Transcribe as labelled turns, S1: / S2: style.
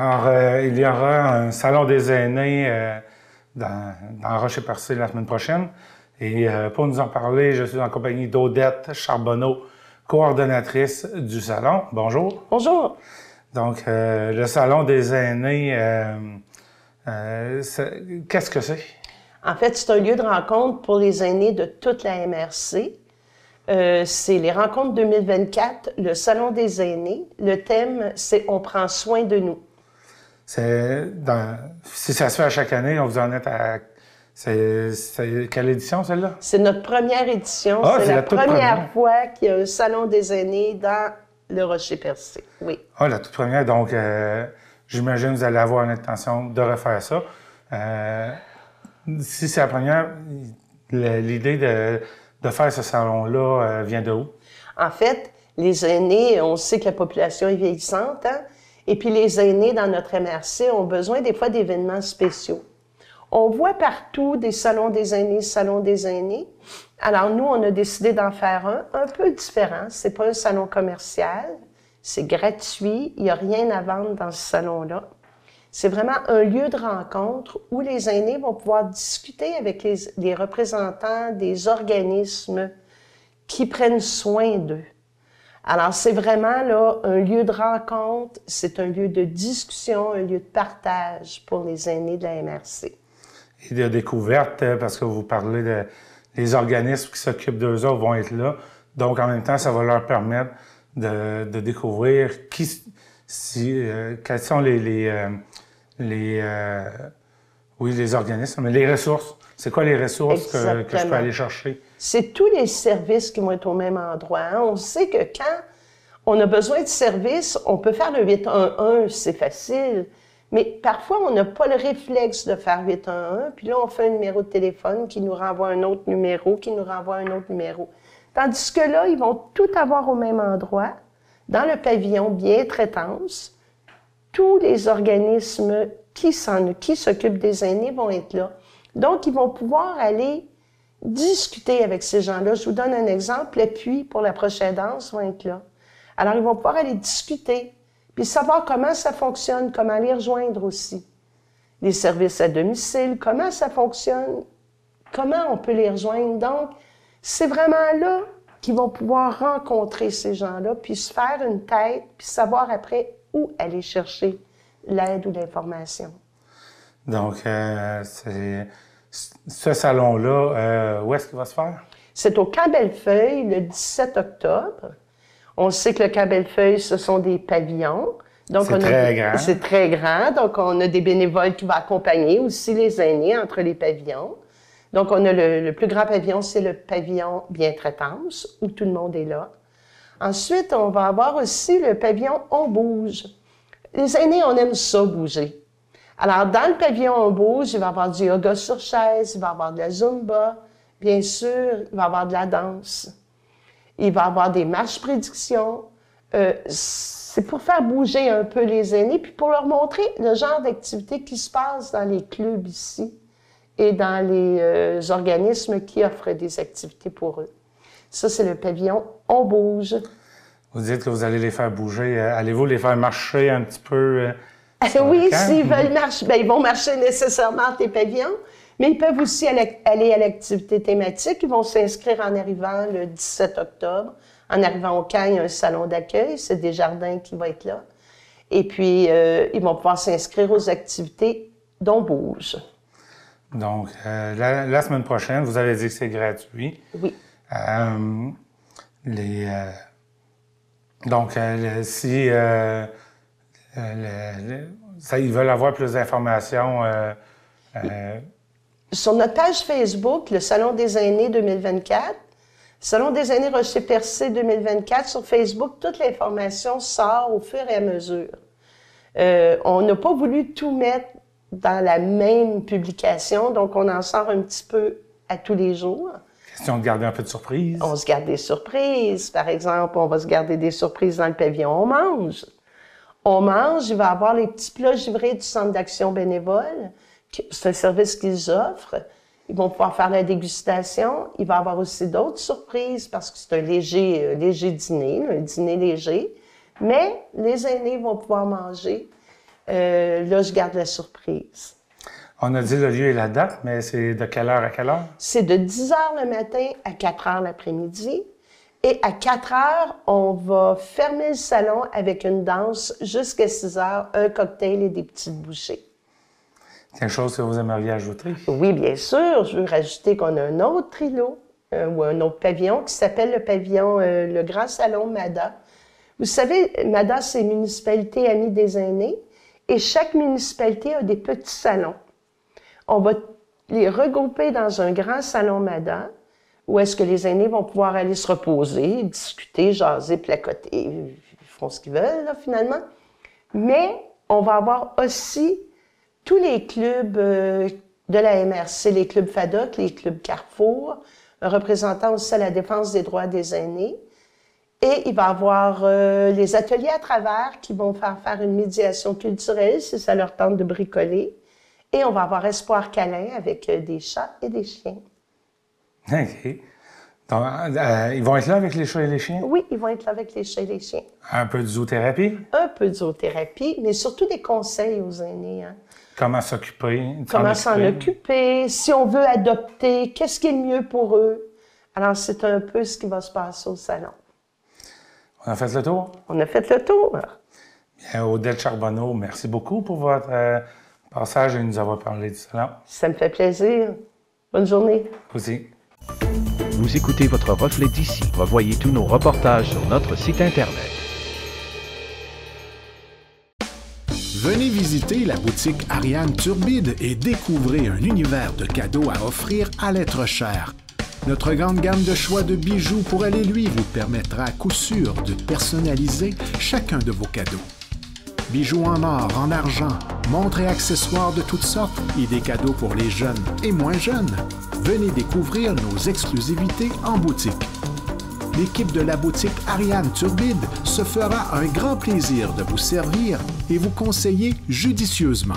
S1: Alors, il y aura un salon des aînés dans Rocher-Percé la semaine prochaine. Et pour nous en parler, je suis en compagnie d'Odette Charbonneau, coordonnatrice du salon. Bonjour.
S2: Bonjour.
S1: Donc, le salon des aînés, qu'est-ce que c'est?
S2: En fait, c'est un lieu de rencontre pour les aînés de toute la MRC. C'est les rencontres 2024, le salon des aînés. Le thème, c'est « On prend soin de nous ».
S1: Si ça se fait à chaque année, on vous en est à... C'est quelle édition, celle-là?
S2: C'est notre première édition.
S1: Ah,
S2: c'est la
S1: première
S2: première fois qu'il y a un salon des aînés dans le Rocher-Percé. Oui.
S1: Ah, la toute première. Donc, j'imagine que vous allez avoir l'intention de refaire ça. Si c'est la première, l'idée de faire ce salon-là vient de où?
S2: En fait, les aînés, on sait que la population est vieillissante, hein? Et puis les aînés dans notre MRC ont besoin des fois d'événements spéciaux. On voit partout des salons des aînés. Alors nous, on a décidé d'en faire un peu différent. C'est pas un salon commercial, c'est gratuit, il n'y a rien à vendre dans ce salon-là. C'est vraiment un lieu de rencontre où les aînés vont pouvoir discuter avec les représentants des organismes qui prennent soin d'eux. Alors, c'est vraiment là un lieu de rencontre, c'est un lieu de discussion, un lieu de partage pour les aînés de la MRC.
S1: Et de découverte, parce que vous parlez les organismes qui s'occupent d'eux autres vont être là. Donc, en même temps, ça va leur permettre de découvrir quels sont les organismes, mais les ressources. C'est quoi les ressources que je peux aller chercher?
S2: C'est tous les services qui vont être au même endroit. Hein? On sait que quand on a besoin de services, on peut faire le 811, c'est facile. Mais parfois, on n'a pas le réflexe de faire 811, puis là, on fait un numéro de téléphone qui nous renvoie un autre numéro, qui nous renvoie un autre numéro. Tandis que là, ils vont tout avoir au même endroit, dans le pavillon Bien-Traitance. Tous les organismes qui s'occupent des aînés vont être là. Donc, ils vont pouvoir aller discuter avec ces gens-là. Je vous donne un exemple. L'appui pour la prochaine danse va être là. Alors, ils vont pouvoir aller discuter, puis savoir comment ça fonctionne, comment les rejoindre aussi. Les services à domicile, comment ça fonctionne, comment on peut les rejoindre. Donc, c'est vraiment là qu'ils vont pouvoir rencontrer ces gens-là, puis se faire une tête, puis savoir après où aller chercher l'aide ou l'information.
S1: Donc, ce salon-là, où est-ce qu'il va se faire?
S2: C'est au Camp Bellefeuille, le 17 octobre. On sait que le Camp Bellefeuille, ce sont des pavillons.
S1: C'est très grand.
S2: C'est très grand. Donc, on a des bénévoles qui vont accompagner aussi les aînés entre les pavillons. Donc, on a le plus grand pavillon, c'est le pavillon Bien-Traitance, où tout le monde est là. Ensuite, on va avoir aussi le pavillon On bouge. Les aînés, on aime ça, bouger. Alors, dans le pavillon On bouge, il va y avoir du yoga sur chaise, il va y avoir de la Zumba, bien sûr, il va y avoir de la danse. Il va y avoir des marches prédictions. C'est pour faire bouger un peu les aînés, puis pour leur montrer le genre d'activité qui se passe dans les clubs ici et dans les organismes qui offrent des activités pour eux. Ça, c'est le pavillon On bouge.
S1: Vous dites que vous allez les faire bouger. Allez-vous les faire marcher un petit peu?
S2: Oui, s'ils veulent marcher, bien, ils vont marcher nécessairement entre les pavillons, mais ils peuvent aussi aller à l'activité thématique. Ils vont s'inscrire en arrivant le 17 octobre. En arrivant au camp, il y a un salon d'accueil, c'est Desjardins qui va être là. Et puis, ils vont pouvoir s'inscrire aux activités d'On bouge.
S1: Donc, la semaine prochaine, vous avez dit que c'est gratuit.
S2: Oui.
S1: Donc, si ils veulent avoir plus d'informations...
S2: Sur notre page Facebook, le Salon des aînés 2024, Salon des aînés Rocher-Percé 2024, sur Facebook, toute l'information sort au fur et à mesure. On n'a pas voulu tout mettre dans la même publication, donc on en sort un petit peu à tous les jours.
S1: Question de garder un peu de surprise.
S2: On se garde des surprises. Par exemple, on va se garder des surprises dans le pavillon On mange. On mange, il va y avoir les petits plats givrés du Centre d'action bénévole. C'est un service qu'ils offrent. Ils vont pouvoir faire la dégustation. Il va y avoir aussi d'autres surprises parce que c'est un léger dîner, un dîner léger. Mais les aînés vont pouvoir manger. là, je garde la surprise.
S1: On a dit le lieu et la date, mais c'est de quelle heure à quelle heure?
S2: C'est de 10 h le matin à 4 h l'après-midi. Et à 4 h, on va fermer le salon avec une danse jusqu'à 6 h, un cocktail et des petites bouchées.
S1: Quelque chose que vous aimeriez ajouter?
S2: Oui, bien sûr. Je veux rajouter qu'on a un autre îlot ou un autre pavillon qui s'appelle le pavillon le Grand Salon MADA. Vous savez, MADA, c'est Municipalité Amie des aînés et chaque municipalité a des petits salons. On va les regrouper dans un grand salon MADA où est-ce que les aînés vont pouvoir aller se reposer, discuter, jaser, placoter. Ils font ce qu'ils veulent, là, finalement. Mais on va avoir aussi tous les clubs de la MRC, les clubs FADOC, les clubs Carrefour, un représentant aussi à la défense des droits des aînés. Et il va y avoir les ateliers à travers qui vont faire une médiation culturelle si ça leur tente de bricoler. Et on va avoir Espoir câlin avec des chats et des chiens.
S1: OK. Donc, ils vont être là avec les chats et les chiens?
S2: Oui, ils vont être là avec les chats et les chiens.
S1: Un peu de zoothérapie?
S2: Un peu de zoothérapie, mais surtout des conseils aux aînés. Hein.
S1: Comment s'occuper?
S2: Comment s'en occuper? Si on veut adopter, qu'est-ce qui est le mieux pour eux? Alors, c'est un peu ce qui va se passer au salon.
S1: On a fait le tour?
S2: On a fait le tour.
S1: Bien, Odette Charbonneau, merci beaucoup pour votre passage et nous avoir parlé du salon.
S2: Ça me fait plaisir. Bonne journée.
S1: Vous aussi.
S3: Vous écoutez votre reflet d'ici. Revoyez tous nos reportages sur notre site Internet.
S4: Venez visiter la boutique Ariane Turbide et découvrez un univers de cadeaux à offrir à l'être cher. Notre grande gamme de choix de bijoux pour aller lui vous permettra à coup sûr de personnaliser chacun de vos cadeaux. Bijoux en or, en argent, montres et accessoires de toutes sortes et des cadeaux pour les jeunes et moins jeunes. Venez découvrir nos exclusivités en boutique. L'équipe de la boutique Ariane Turbide se fera un grand plaisir de vous servir et vous conseiller judicieusement.